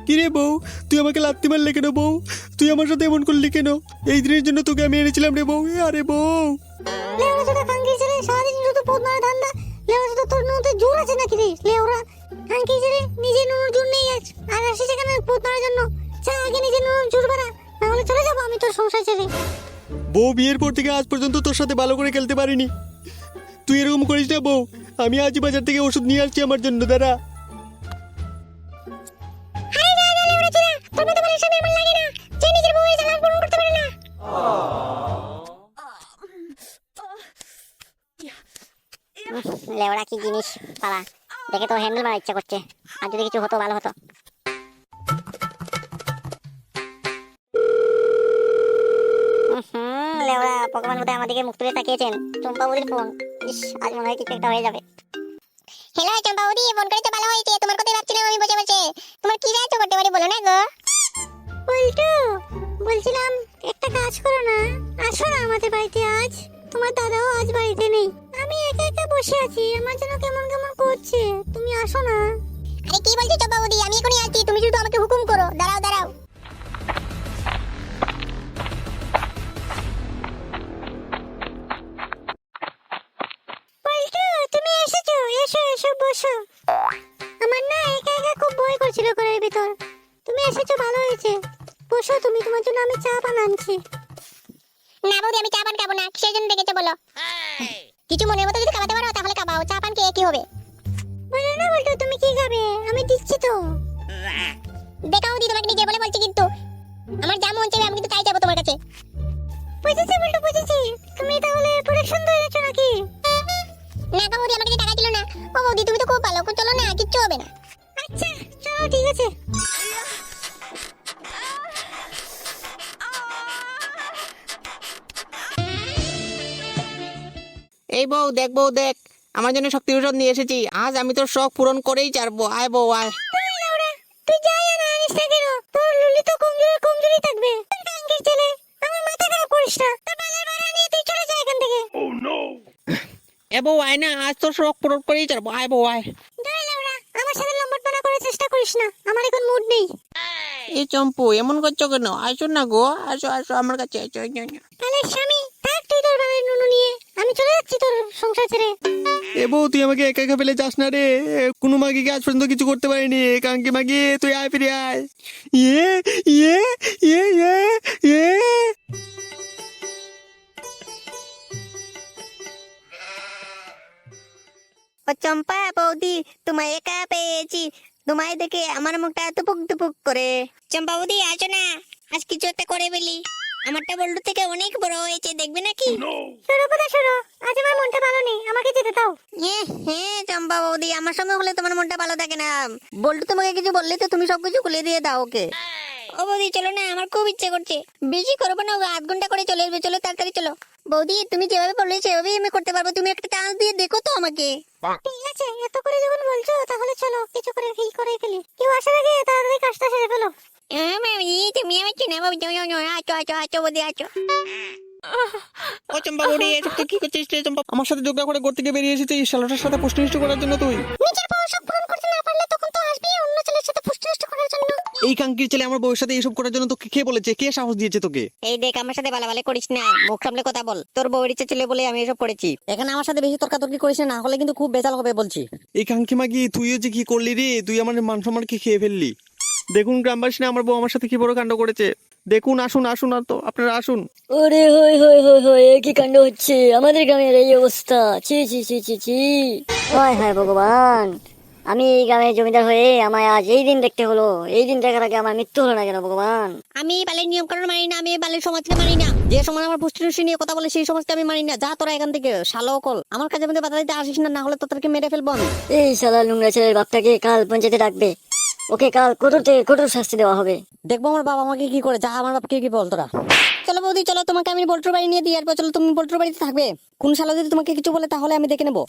কিরে বউ, তুই আমাকে লাত্তি মারলে কেন বউ? তুই আমার সাথে এমন করলি কেন? এই দিনের জন্য তোকে আমি এনেছিলাম রে বউ। আরে বউ, লেওরা ছোট কাঙ্কি ছেলে, সারাদিন শুধু পোদ মারা ধান্দা। লেওরা ছোট তোর মধ্যে জোর আছে নাকি রে? লেওরা কাঙ্কি ছেলে, নিজে নুনুর জোর নেই আজ, আর আসি সেখানে পোদ মারার জন্য। চা আগে নিজে নুনুর জোর বাড়া, না হলে চলে যাবো আমি তোর সংসার ছেড়ে। বউ বিয়ের পর থেকে আজ পর্যন্ত তোর সাথে ভালো করে খেলতে পারিনি। তুই এরকম করিস না বউ। আমি আজই বাজার থেকে ওষুধ নিয়ে আসছি আমার জন্য, দাঁড়া। তোর মতো বাড়ির সামনে আমার লাগে না, যে নিজের বউ হয়ে জ্বালা পূরণ করতে পারে না। লেওড়া কি জিনিস পালা, দেখে তো হ্যান্ডেল মারার ইচ্ছা করছে। আর যদি কিছু হতো ভালো হতো। লেওড়া ভগবান বোধহয় আমাদেরকে মুখ তুলে তাকিয়েছেন। চম্পা বৌদির ফোন। ইস, আজ মনে হয় কিছু একটা হয়ে যাবে। হ্যালো চম্পা বৌদি, ফোন করে তো ভালো হয়েছে। তোমার কথাই ভাবছিলাম আমি বসে বসে। তোমার কি রাজ্য করতে পারি বলো না গো? বলটু, বলছিলাম একটা কাজ করো না, আসো না আমাদের বাড়িতে আজ। তোমার দাদাও আজ বাড়িতে নেই, আমি একা একা বসে আছি, আমার যেন কেমন কেমন করছে। তুমি আসো না। আরে কি বলছো চম্পা বৌদি, আমি এখনই আসছি, তুমি শুধু আমাকে হুকুম করো। দাঁড়াও দাঁড়াও। বলটু, তুমি এসেছো, এসো এসো বসো। আমার না একা একা খুব ভয় করছিল ঘরের ভিতর। তুমি এসেছো ভালো হয়েছে, বসো তুমি, তোমার জন্য আমি চা বানাচ্ছি। না বৌদি, আমি চা পান খাবো না। কিসের জন্য ডেকেছো বলো? কিছু মনের মতো যদি খাওয়াতে পারো তাহলে খাওয়াও, চা পান খেয়ে কি হবে? বলো না বলতো, তুমি কি খাবে? আমি দিচ্ছি তো। দেখা বৌদি, তোমাকে নিজে বলে বলছি, কিন্তু আমার যা মন চাইবে আমি কিন্তু তাই যাবো তোমার কাছে। বুঝেছি বলতো, বুঝেছি। তুমি তাহলে প্রোডাকশন ধরে যাচ্ছ নাকি? না গো বৌদি, আমাকে টাকা দিল না। ও বৌদি, তুমি তো খুব ভালো, চলো না, কিচ্ছু হবে না। আচ্ছা চলো, ঠিক আছে। এই বউ দেখ, বউ দেখ, আমার জন্য শক্তি ঔষধ নিয়ে এসেছি। আজ আমি তোর শখ পূরণ করেই ছাড়বো। আয় বউ আয়। তুই যাই আর আনিস না কেন, তোর লুলি তো কমজোরি কমজোরি থাকবে। কাঙ্কির ছেলে, আমার মাথা খারাপ করিস না। তোর বাজার ভাড়া নিয়ে তুই চলে যা এখান থেকে। এ বউ আয় না, আজ তোর শখ পূরণ করেই ছাড়বো। আয় বউ আয়। দূরে লেওড়া, আমার সাথে লম্বটপনা করার চেষ্টা করিস না, আমার এখন মুড নেই। এই চম্পু, এমন করছো কেন? আসো না গো, আসো আসো আমার কাছে, আসো আসো, আসো। তাহলে স্বামী থাক তুই তোর বাড়ির নুনু নিয়ে, আমি চলে যাচ্ছি তোর সংসার ছেড়ে। এ বউ, তুই আমাকে একা একা ফেলে যাস না রে। কোনো মাগিকে আজ পর্যন্ত কিছু করতে পারিনি। কাঙ্কি মাগি, তুই আয়, ফিরে আয়। ইয়ে ইয়ে ইয়ে ইয়ে ইয়ে। ও চম্পা বৌদি, তোমায় একা পেয়েছি। তোমায় দেখে আমার মুখটা টুপুক টুপুক করে। চম্পা বৌদি আসো না, আজ কিছু একটা করে ফেলি। আমারটা বল্টু থেকে অনেক বড় হয়েছে, দেখবে নাকি? সরো বোধা সরো, আজ আমার মনটা ভালো নেই, আমাকে যেতে দাও। হ্যাঁ চম্পা বৌদি, আমার সঙ্গে হলে তোমার মনটা ভালো থাকে না। বল্টু তোমাকে কিছু বললে তো তুমি সবকিছু খুলে দিয়ে দাও ওকে। ও বৌদি চলো না, আমার খুব ইচ্ছে করছে। বেশি করবো না, আধ ঘন্টা করে চলে আসবে, চলো তাড়াতাড়ি চলো। বৌদি তুমি যেভাবে বললে সেভাবেই আমি করতে পারবো, তুমি একটা চান্স দিয়ে দেখো তো আমাকে। ঠিক আছে, এত করে যখন বলছো তাহলে চলো কিছু করে ফিল করে ফেলি। কেউ আসার আগে তাড়াতাড়ি কাজটা সেরে ফেলো। তুমি আমার চিনে বাবু, আছো আছো আছো বৌদি আছো। ও চম্পা বৌদি, এসব তুই কি করছিস রে চম্পা? আমার সাথে যোগা করে ঘর থেকে বেরিয়ে এসেছিস শালাটার সাথে পুষ্টি করার জন্য তুই। নিজের বউ সব পূরণ করতে না পারলে তখন তো আসবি অন্য ছেলের সাথে পুষ্ট করার জন্য। এই কাঙ্কির ছেলে আমার বউয়ের সাথে এইসব করার জন্য তোকে কে বলেছে? কে সাহস দিয়েছে তোকে? এই দেখ, আমার সাথে বালাবালি করিস না, মুখ সামলে কথা বল। তোর বউয়ের ইচ্ছা ছিল বলে আমি এসব করেছি। এখানে আমার সাথে বেশি তর্কাতর্কি করিস না, হলে কিন্তু খুব বেজাল হবে বলছি। এই কাঙ্কি মাগি, তুইও যে কি করলি রে? তুই আমার মান সম্মানকে খেয়ে ফেললি। দেখুন গ্রামবাসী, আমার বউ আমার সাথে কি বড় কাণ্ড করেছে দেখুন। আসুন আসুন, আর তো আপনারা আসুন। ওরে হই হই হই হই, এ কি কাণ্ড হচ্ছে আমাদের গ্রামের এই অবস্থা! ছি ছি ছি ছি ছি, হায় হায় ভগবান, আমি এই গ্রামের জমিদার হয়ে আমায় আজ এই দিন দেখতে হলো। এই দিন দেখার আগে আমার মৃত্যু হলো না কেন ভগবান? আমি বালের নিয়ম কানুন মানি না, আমি বালের সমাজকে মানি না। যে সমাজ আমার পুষ্টি নিয়ে কথা বলে সেই সমাজকে আমি মানি না। যা তোরা এখান থেকে, শালো অকল, আমার কাজের মধ্যে বাধা দিতে আসিস না, না হলে তোদেরকে মেরে ফেলবো আমি। এই শালা লুংড়া ছেলের বাপটাকে কাল পঞ্চায়েতে ডাকবে, ওকে কাল কঠোর থেকে কঠোর শাস্তি দেওয়া হবে। দেখবো আমার বাবা আমাকে কি করে, যা আমার বাপকে কি বল তোরা। চলো বৌদি চলো, তোমাকে আমি বল্টুর বাড়ি নিয়ে দিই, এরপর চলো তুমি বল্টুর বাড়িতে থাকবে। কোন শালা যদি তোমাকে কিছু বলে তাহলে আমি দেখে নেবো।